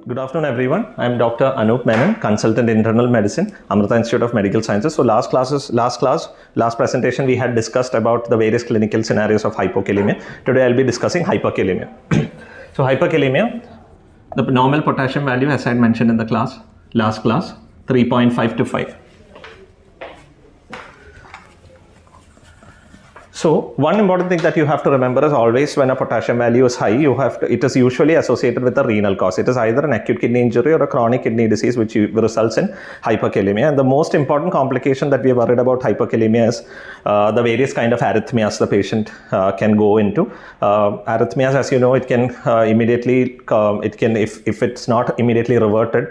Good afternoon, everyone. I am Dr. Anup Menon, consultant in internal medicine, Amrita Institute of Medical Sciences. So last presentation, we had discussed about the various clinical scenarios of hypokalemia. Today, I'll be discussing hyperkalemia. So hyperkalemia, the normal potassium value, as I had mentioned in the last class, 3.5 to 5. So one important thing that you have to remember is always when a potassium value is high, it is usually associated with a renal cause. It is either an acute kidney injury or a chronic kidney disease which results in hyperkalemia. And the most important complication that we are worried about hyperkalemia is the various kind of arrhythmias the patient can go into. Arrhythmias, as you know, it can if it's not immediately reverted,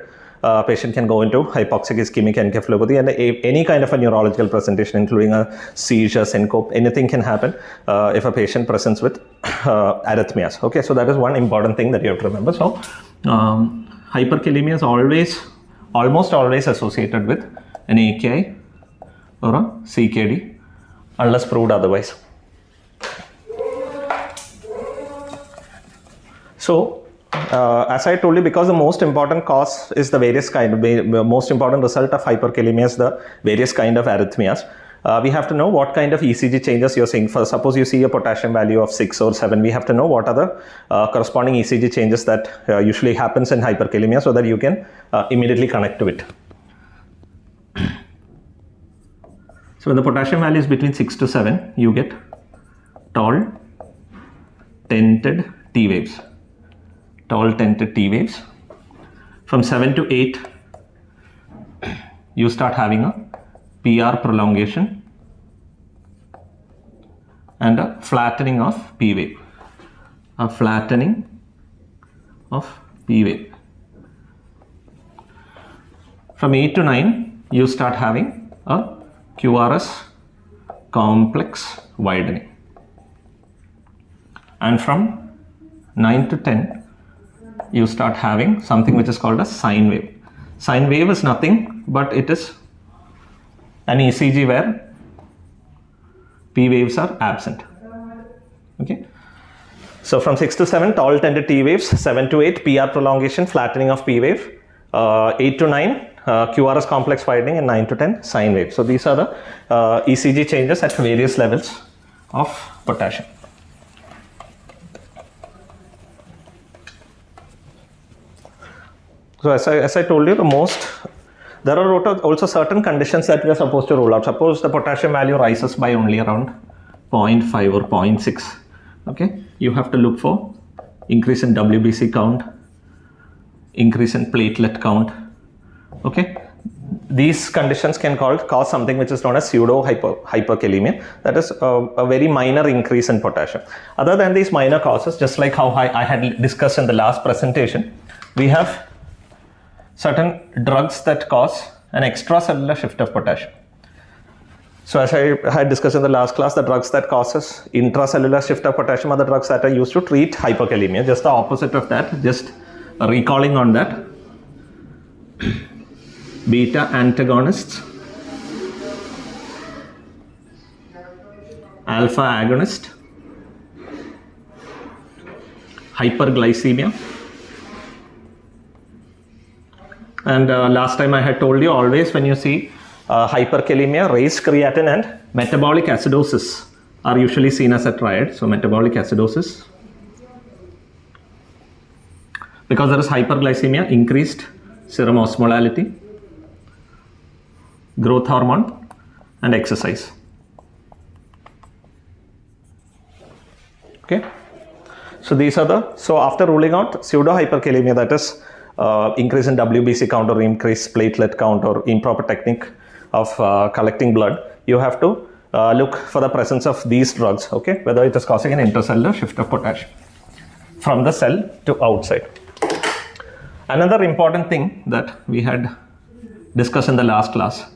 patient can go into hypoxic ischemic encephalopathy, and any kind of a neurological presentation, including a seizure, syncope, anything can happen if a patient presents with arrhythmias. Okay, so that is one important thing that you have to remember. So hyperkalemia is almost always associated with an AKI or a CKD, unless proved otherwise. So as I told you, because the most important cause is the most important result of hyperkalemia is the various kind of arrhythmias. We have to know what kind of ECG changes you're seeing. For suppose you see a potassium value of 6 or 7, we have to know what are the corresponding ECG changes that usually happens in hyperkalemia, so that you can immediately connect to it. So when the potassium value is between 6 to 7, you get tall, tented T waves. Tall tented T waves. From 7 to 8, you start having a PR prolongation and a flattening of P wave. A flattening of P wave. From 8 to 9, you start having a QRS complex widening. And from 9 to 10, you start having something which is called a sine wave. Sine wave is nothing but it is an ECG where P waves are absent. Okay. So from 6 to 7, tall tented T waves, 7 to 8, PR prolongation, flattening of P wave, 8 to 9, QRS complex widening, and 9 to 10, sine wave. So these are the ECG changes at various levels of potassium. So as I told you, there are also certain conditions that we are supposed to rule out. Suppose the potassium value rises by only around 0.5 or 0.6. Okay, you have to look for increase in WBC count, increase in platelet count. Okay, these conditions can cause something which is known as pseudo-hypokalemia. That is a very minor increase in potassium. Other than these minor causes, just like how I had discussed in the last presentation, we have certain drugs that cause an extracellular shift of potassium. So as I had discussed in the last class, the drugs that causes intracellular shift of potassium are the drugs that are used to treat hyperkalemia. Just the opposite of that, just recalling on that. Beta antagonists, alpha agonist, hyperglycemia. And last time I had told you, always when you see hyperkalemia, raised creatinine and metabolic acidosis are usually seen as a triad. So metabolic acidosis, because there is hyperglycemia, increased serum osmolality, growth hormone, and exercise. Okay. So these are so after ruling out pseudo-hyperkalemia, that is increase in WBC count or increased platelet count or improper technique of collecting blood, you have to look for the presence of these drugs, okay, whether it is causing an intracellular shift of potassium from the cell to outside. Another important thing that we had discussed in the last class,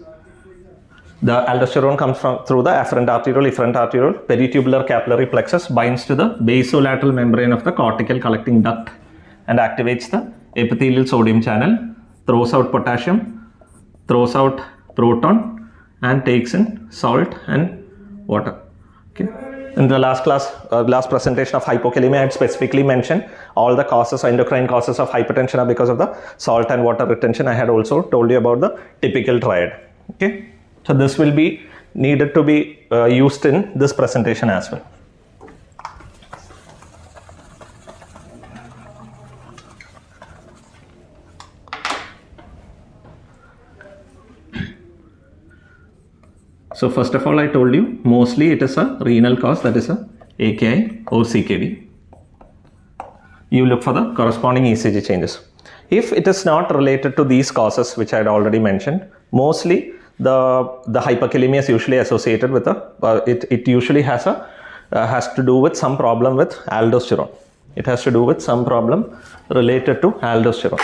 the aldosterone comes through the afferent arteriole, efferent arteriole, peritubular capillary plexus, binds to the basolateral membrane of the cortical collecting duct and activates the epithelial sodium channel, throws out potassium, throws out proton, and takes in salt and water. Okay, In the last presentation of hypokalemia, I had specifically mentioned all the causes, endocrine causes of hypertension are because of the salt and water retention. I had also told you about the typical triad. Okay, so this will be needed to be used in this presentation as well. So first of all, I told you mostly it is a renal cause, that is a AKI or CKD. You look for the corresponding ECG changes. If it is not related to these causes which I had already mentioned, mostly the hyperkalemia is usually associated with it usually has to do with some problem with aldosterone. It has to do with some problem related to aldosterone.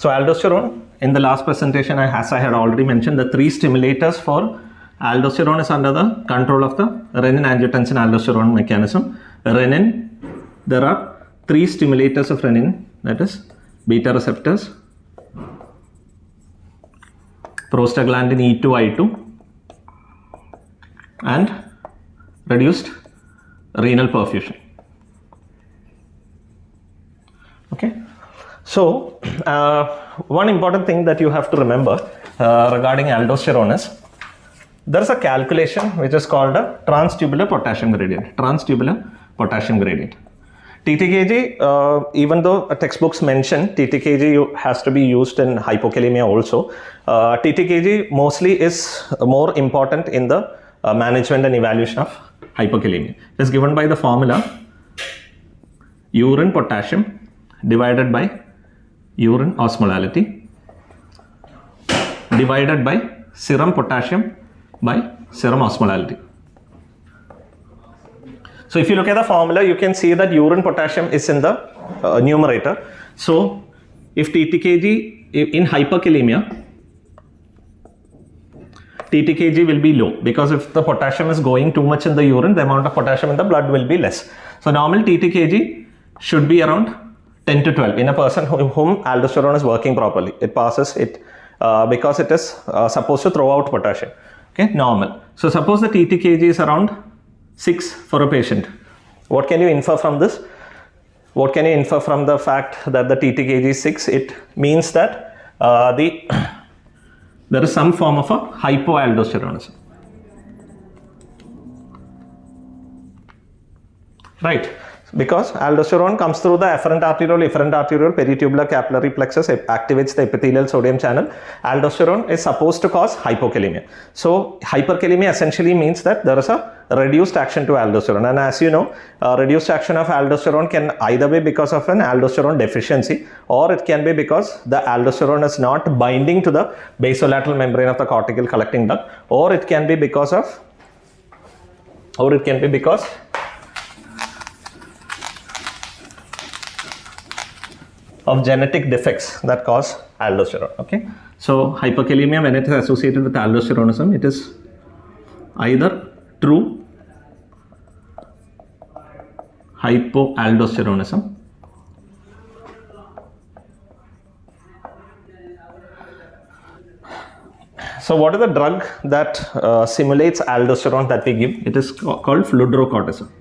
So aldosterone, in the last presentation, as I had already mentioned, the three stimulators for aldosterone is under the control of the renin-angiotensin-aldosterone mechanism. Renin, there are three stimulators of renin, that is beta receptors, prostaglandin E2, I2, and reduced renal perfusion. Okay. So, one important thing that you have to remember regarding aldosterone is there is a calculation which is called a transtubular potassium gradient. Transtubular potassium gradient. TTKG, even though textbooks mention TTKG has to be used in hypokalemia also, TTKG mostly is more important in the management and evaluation of hypokalemia. It is given by the formula urine potassium divided by urine osmolality divided by serum potassium by serum osmolality. So if you look at the formula, you can see that urine potassium is in the numerator. So if TTKG in hyperkalemia, TTKG will be low, because if the potassium is going too much in the urine, the amount of potassium in the blood will be less. So normal TTKG should be around 10 to 12 in a person whom aldosterone is working properly. It passes it because it is supposed to throw out potassium. Okay, normal. So suppose the TTKG is around 6 for a patient. What can you infer from this? What can you infer from the fact that the TTKG is 6? It means that there is some form of a hypoaldosteronism. Right. Because aldosterone comes through the efferent arteriole, peritubular capillary plexus, it activates the epithelial sodium channel. Aldosterone is supposed to cause hypokalemia. So hyperkalemia essentially means that there is a reduced action to aldosterone, and as you know, reduced action of aldosterone can either be because of an aldosterone deficiency, or it can be because the aldosterone is not binding to the basolateral membrane of the cortical collecting duct, or it can be because of genetic defects that cause aldosterone. Okay, so hyperkalemia, when it is associated with aldosteronism, it is either true hypoaldosteronism So what is the drug that simulates aldosterone that we give? It is called fludrocortisone.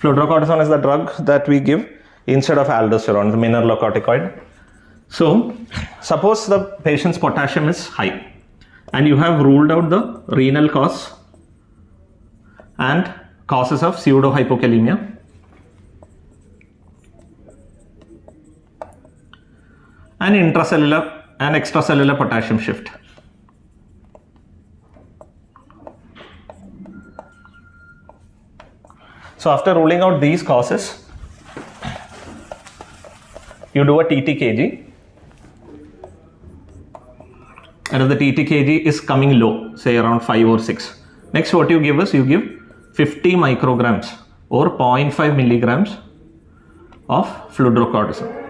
Fludrocortisone is the drug that we give instead of aldosterone, the mineralocorticoid. So suppose the patient's potassium is high and you have ruled out the renal cause and causes of pseudo-hypokalemia. And intracellular and extracellular potassium shift. So after ruling out these causes, you do a TTKG, and if the TTKG is coming low, say around 5 or 6, next what you give is, you give 50 micrograms or 0.5 milligrams of fludrocortisone.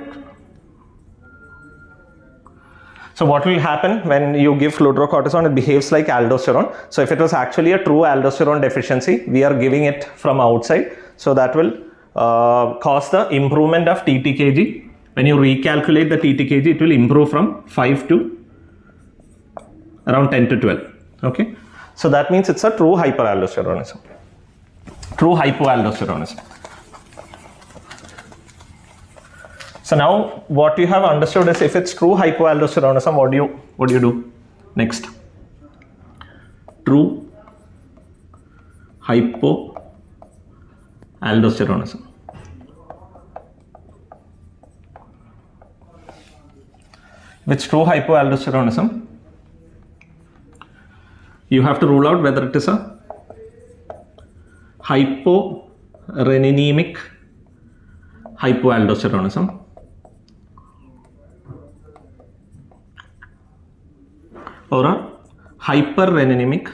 So what will happen when you give fludrocortisone? It behaves like aldosterone. So if it was actually a true aldosterone deficiency, we are giving it from outside. So that will cause the improvement of TTKG. When you recalculate the TTKG, it will improve from 5 to around 10 to 12. Okay, so that means it's a true hyperaldosteronism. True hypoaldosteronism. So now what you have understood is, if it's true hypoaldosteronism, what do you do next? True hypoaldosteronism. With true hypoaldosteronism, you have to rule out whether it is a hyporeninemic hypoaldosteronism or a hyperreninemic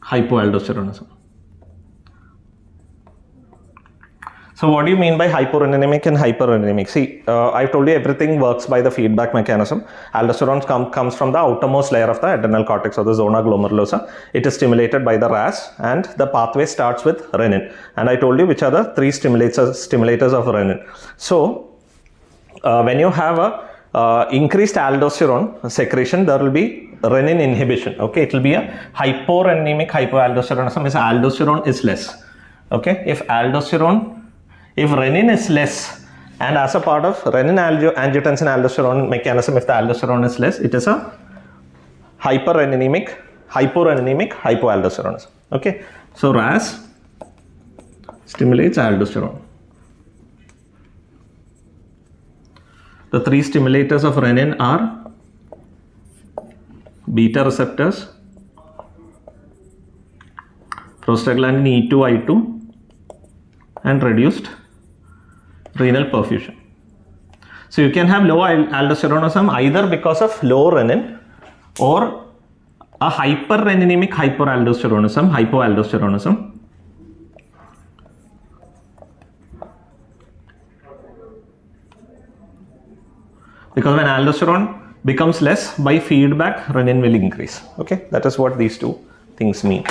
hypoaldosteronism. So what do you mean by hyporeninemic and hyperreninemic? See, I've told you everything works by the feedback mechanism. Aldosterone comes from the outermost layer of the adrenal cortex or the zona glomerulosa. It is stimulated by the RAS, and the pathway starts with renin. And I told you which are the three stimulators of renin. So when you have a increased aldosterone secretion, there will be renin inhibition. Okay, it will be a hyporeninemic hypoaldosteronism. Is aldosterone is less. Okay, if renin is less, and as a part of renin-angiotensin aldosterone mechanism, if the aldosterone is less, it is a hyporeninemic hypoaldosteronism. Okay, so RAS stimulates aldosterone. The three stimulators of renin are beta receptors, prostaglandin E2, I2, and reduced renal perfusion. So you can have low aldosteronism either because of low renin or a hyperreninemic hypoaldosteronism. Because when aldosterone becomes less, by feedback renin will increase. Okay, that is what these two things mean.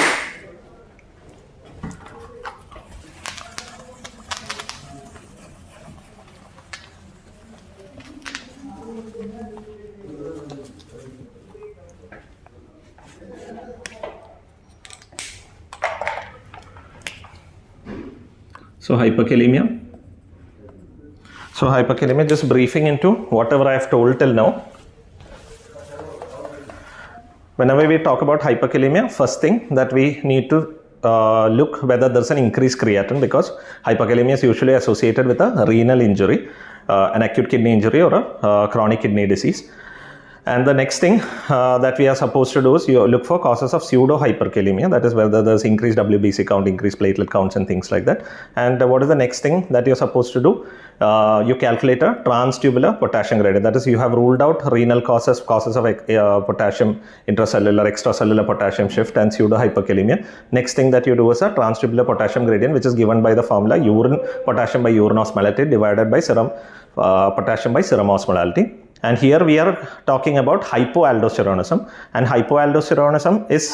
So hyperkalemia. So hyperkalemia, just briefing into whatever I have told till now. Whenever we talk about hyperkalemia, first thing that we need to look whether there's an increased creatinine, because hyperkalemia is usually associated with a renal injury, an acute kidney injury or a chronic kidney disease. And the next thing that we are supposed to do is you look for causes of pseudo-hyperkalemia, that is whether there's increased WBC count, increased platelet counts and things like that. And what is the next thing that you're supposed to do? You calculate a transtubular potassium gradient, that is you have ruled out renal causes of potassium intracellular, extracellular potassium shift and pseudo-hyperkalemia. Next thing that you do is a transtubular potassium gradient, which is given by the formula urine potassium by urine osmolality divided by serum potassium by serum osmolality. And here we are talking about hypoaldosteronism, and hypoaldosteronism is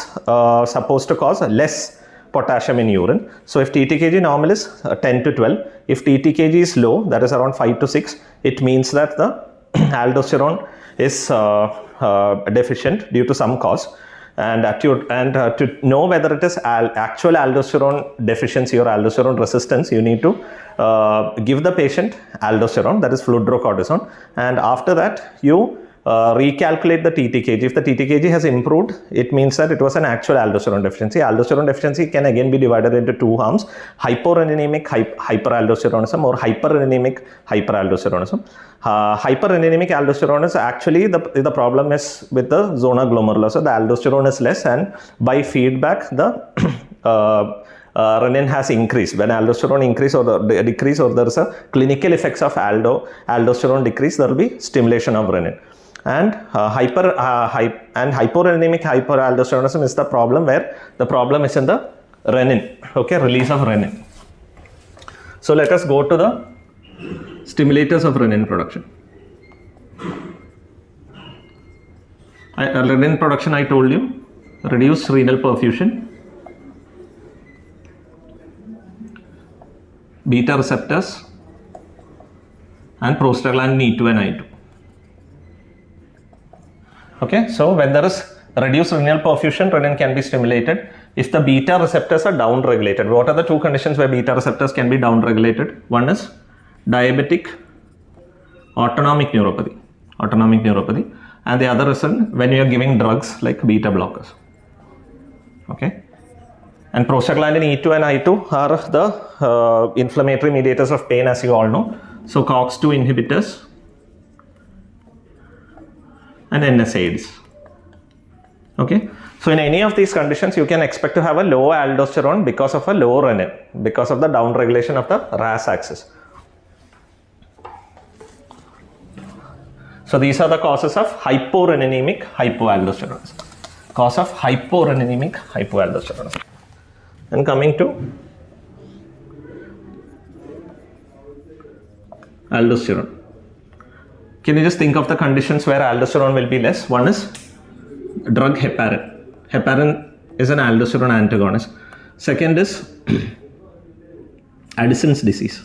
supposed to cause less potassium in urine. So if TTKG normal is 10 to 12, if TTKG is low, that is around 5 to 6, it means that the aldosterone is deficient due to some cause. And to know whether it is actual aldosterone deficiency or aldosterone resistance, you need to give the patient aldosterone, that is fludrocortisone, and after that you recalculate the TTKG. If the TTKG has improved, it means that it was an actual aldosterone deficiency. Aldosterone deficiency can again be divided into two arms: hyporeninemic hyperaldosteronism or hyperreninemic hyperaldosteronism. Hyperreninemic aldosterone is actually the problem is with the zona glomerulosa. The aldosterone is less, and by feedback the renin has increased. When aldosterone increase or decrease, or there is a clinical effects of aldosterone decrease, there will be stimulation of renin. And hyporeninemic hyperaldosteronism is the problem where the problem is in the renin, okay, release of renin. So let us go to the stimulators of renin production. Renin production, I told you, reduced renal perfusion, beta receptors and prostaglandin E2 and I2. Okay, so when there is reduced renal perfusion, renin can be stimulated. If the beta receptors are down-regulated, what are the two conditions where beta receptors can be down-regulated? One is diabetic autonomic neuropathy, and the other is when you are giving drugs like beta blockers. Okay, and prostaglandin E2 and I2 are the inflammatory mediators of pain, as you all know. So COX-2 inhibitors and NSAIDs. Okay, so in any of these conditions, you can expect to have a low aldosterone because of a low renin, because of the down regulation of the RAS axis. So these are the causes of hyporeninemic hypoaldosteronism. Cause of hyporeninemic hypoaldosteronism. And coming to aldosterone. Can you just think of the conditions where aldosterone will be less? One is drug heparin. Heparin is an aldosterone antagonist. Second is Addison's disease.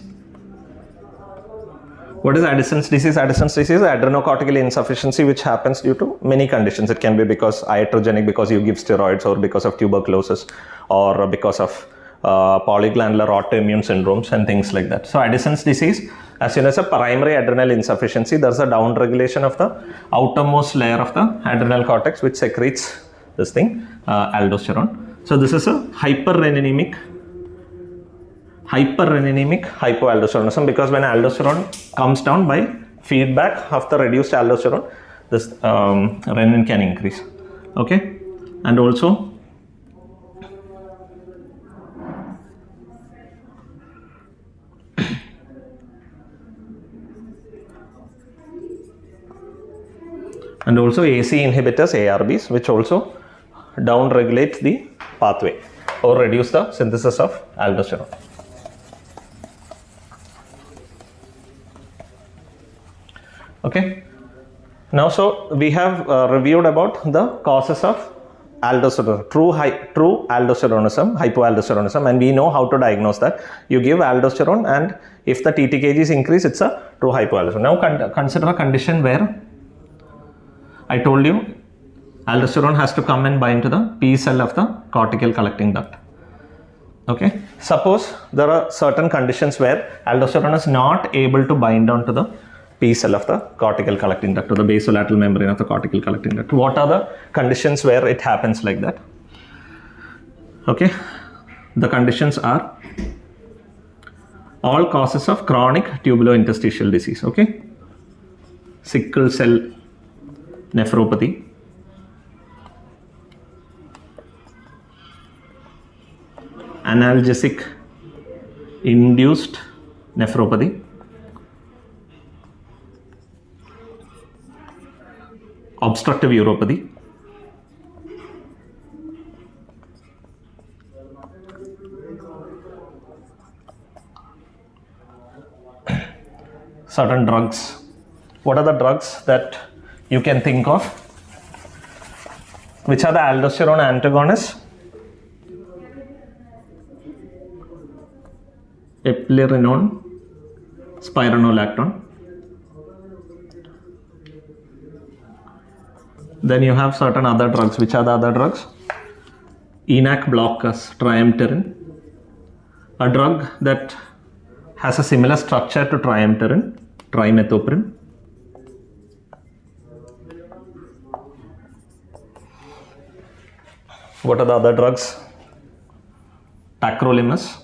What is Addison's disease? Addison's disease is adrenocortical insufficiency, which happens due to many conditions. It can be because iatrogenic, because you give steroids, or because of tuberculosis, or because of polyglandular autoimmune syndromes and things like that. So Addison's disease, as soon as a primary adrenal insufficiency, there's a down regulation of the outermost layer of the adrenal cortex, which secretes this thing, aldosterone. So this is a hypereninemic hypoaldosteronism, because when aldosterone comes down by feedback of the reduced aldosterone, this renin can increase. Okay, and also AC inhibitors, ARBs, which also down regulate the pathway or reduce the synthesis of aldosterone. Okay, now so we have reviewed about the causes of aldosterone, true aldosteronism, hypoaldosteronism, and we know how to diagnose that. You give aldosterone, and if the TTKGs increase, it's a true hypoaldosteronism. Now consider a condition where I told you aldosterone has to come and bind to the P cell of the cortical collecting duct. Okay, suppose there are certain conditions where aldosterone is not able to bind on to the P cell of the cortical collecting duct, or the basolateral membrane of the cortical collecting duct. What are the conditions where it happens like that? Okay, the conditions are all causes of chronic tubulointerstitial disease. Okay, sickle cell nephropathy, analgesic induced nephropathy, obstructive uropathy, certain drugs. What are the drugs that you can think of? Which are the aldosterone antagonists? Eplerenone, spironolactone. Then you have certain other drugs. Which are the other drugs? ENaC blockers, triamterene, a drug that has a similar structure to triamterene, trimethoprim. What are the other drugs? Tacrolimus.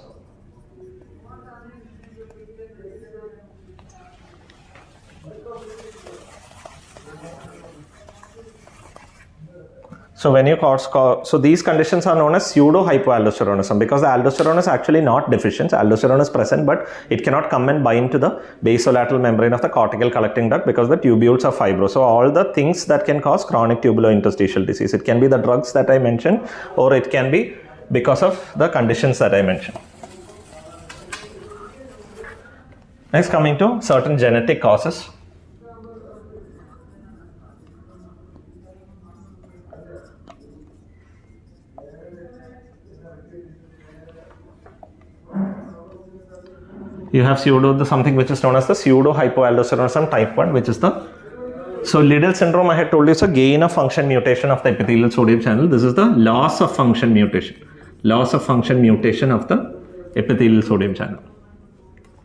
So when you so these conditions are known as pseudo-hypoaldosteronism, because the aldosterone is actually not deficient. Aldosterone is present, but it cannot come and bind to the basolateral membrane of the cortical collecting duct because the tubules are fibrous. So all the things that can cause chronic tubulointerstitial disease. It can be the drugs that I mentioned, or it can be because of the conditions that I mentioned. Next, coming to certain genetic causes. you have something which is known as the pseudo-hypoaldosteronism type 1, which is the, so Liddle syndrome I had told you is a gain of function mutation of the epithelial sodium channel. This is the loss of function mutation. Loss of function mutation of the epithelial sodium channel.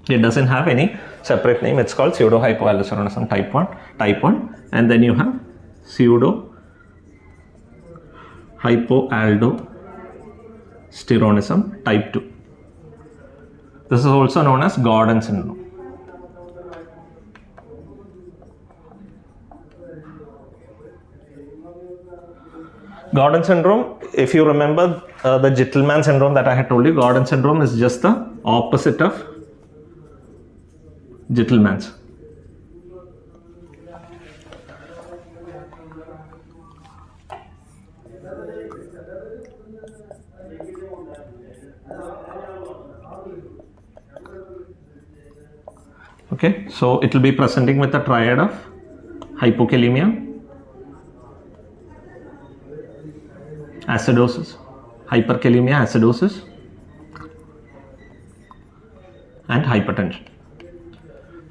It doesn't have any separate name. It's called pseudo-hypoaldosteronism type 1, and then you have pseudo-hypoaldosteronism type 2. This is also known as Gordon syndrome. Gordon syndrome, if you remember the Gentleman syndrome that I had told you, Gordon syndrome is just the opposite of Gentleman's. Okay, so it will be presenting with a triad of hypokalemia, acidosis, hyperkalemia, acidosis, and hypertension.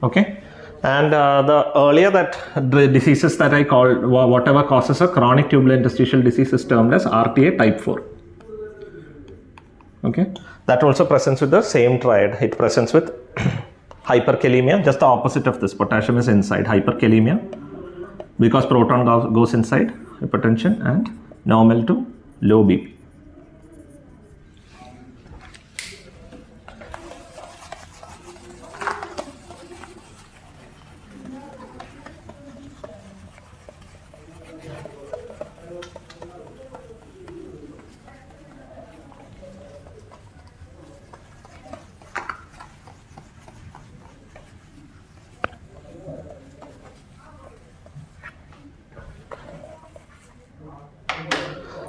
Okay, and the earlier that the diseases that I called, whatever causes a chronic tubular interstitial disease is termed as RTA type 4. Okay, that also presents with the same triad. It presents with hyperkalemia, just the opposite of this. Potassium is inside, hyperkalemia because proton goes inside, hypertension, and normal to low BP.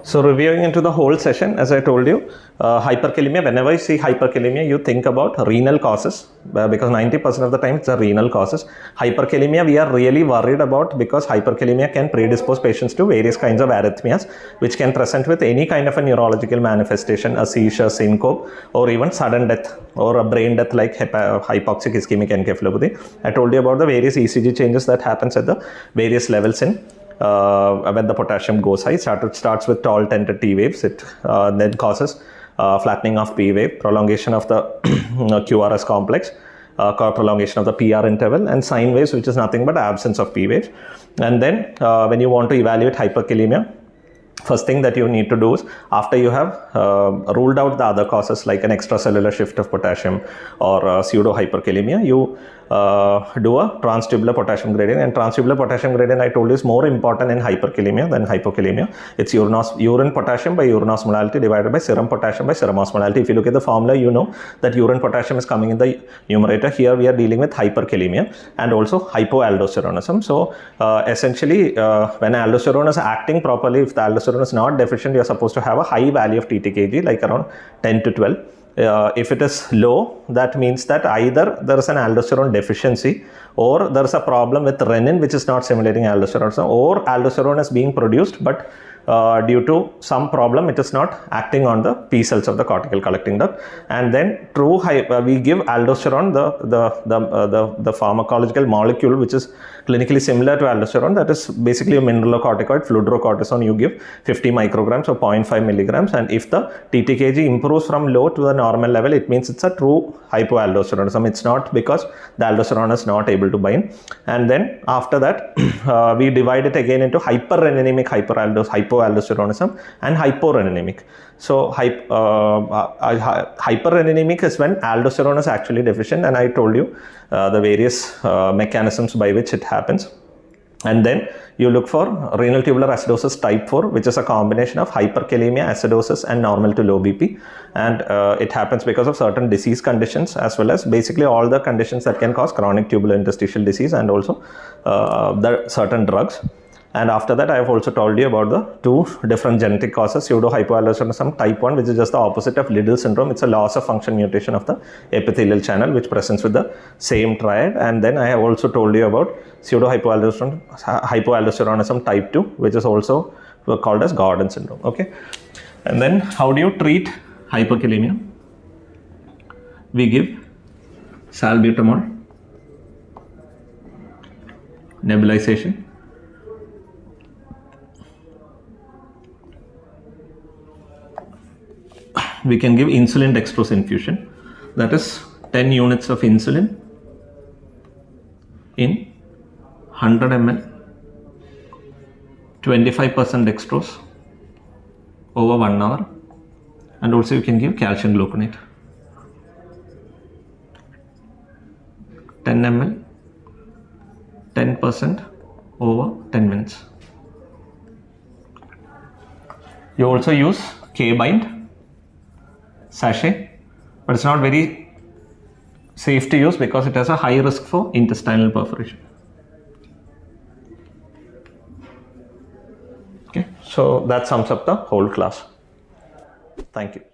So reviewing into the whole session, as I told you, hyperkalemia, whenever you see hyperkalemia, you think about renal causes, because 90% of the time it's a renal causes. Hyperkalemia we are really worried about because hyperkalemia can predispose patients to various kinds of arrhythmias, which can present with any kind of a neurological manifestation, a seizure, syncope, or even sudden death or a brain death like hypoxic ischemic encephalopathy. I told you about the various ECG changes that happens at the various levels in when the potassium goes high. It starts with tall tented T waves. It then causes flattening of P wave, prolongation of the QRS complex, prolongation of the PR interval, and sine waves, which is nothing but absence of P waves. And then when you want to evaluate hyperkalemia, first thing that you need to do is, after you have ruled out the other causes like an extracellular shift of potassium or pseudo hyperkalemia, you do a transtubular potassium gradient. And transtubular potassium gradient, I told you, is more important in hyperkalemia than hypokalemia. It's urine potassium by urine osmolality divided by serum potassium by serum osmolality. If you look at the formula, you know that urine potassium is coming in the numerator. Here we are dealing with hyperkalemia and also hypoaldosteronism. So essentially, when aldosterone is acting properly, if the aldosterone is not deficient, you are supposed to have a high value of TTKG, like around 10 to 12. If it is low, that means that either there is an aldosterone deficiency or there is a problem with renin, which is not stimulating aldosterone, or aldosterone is being produced, but due to some problem it is not acting on the P cells of the cortical collecting duct. And then we give aldosterone, the pharmacological molecule which is clinically similar to aldosterone, that is basically a mineralocorticoid, fludrocortisone. You give 50 micrograms or 0.5 milligrams, and if the TTKG improves from low to the normal level, it means it's a true hypoaldosteronism. It's not because the aldosterone is not able to bind. And then after that we divide it again into hyperreninemic hypoaldosteronism and hyporeninemic. So hyperreninemic is when aldosterone is actually deficient, and I told you the various mechanisms by which it happens. And then you look for renal tubular acidosis type 4, which is a combination of hyperkalemia, acidosis, and normal to low BP. And it happens because of certain disease conditions, as well as basically all the conditions that can cause chronic tubular interstitial disease, and also the certain drugs. And after that, I have also told you about the two different genetic causes, pseudo-hypoaldosteronism type 1, which is just the opposite of Liddle syndrome. It's a loss of function mutation of the epithelial channel, which presents with the same triad. And then I have also told you about pseudo-hypoaldosteronism type 2, which is also called as Gordon syndrome. Okay. And then how do you treat hyperkalemia? We give salbutamol, nebulization, we can give insulin dextrose infusion, that is 10 units of insulin in 100 ml, 25% dextrose over 1 hour, and also you can give calcium gluconate, 10 ml, 10% over 10 minutes. You also use K-bind sachet, but it's not very safe to use because it has a high risk for intestinal perforation. Okay, so that sums up the whole class. Thank you.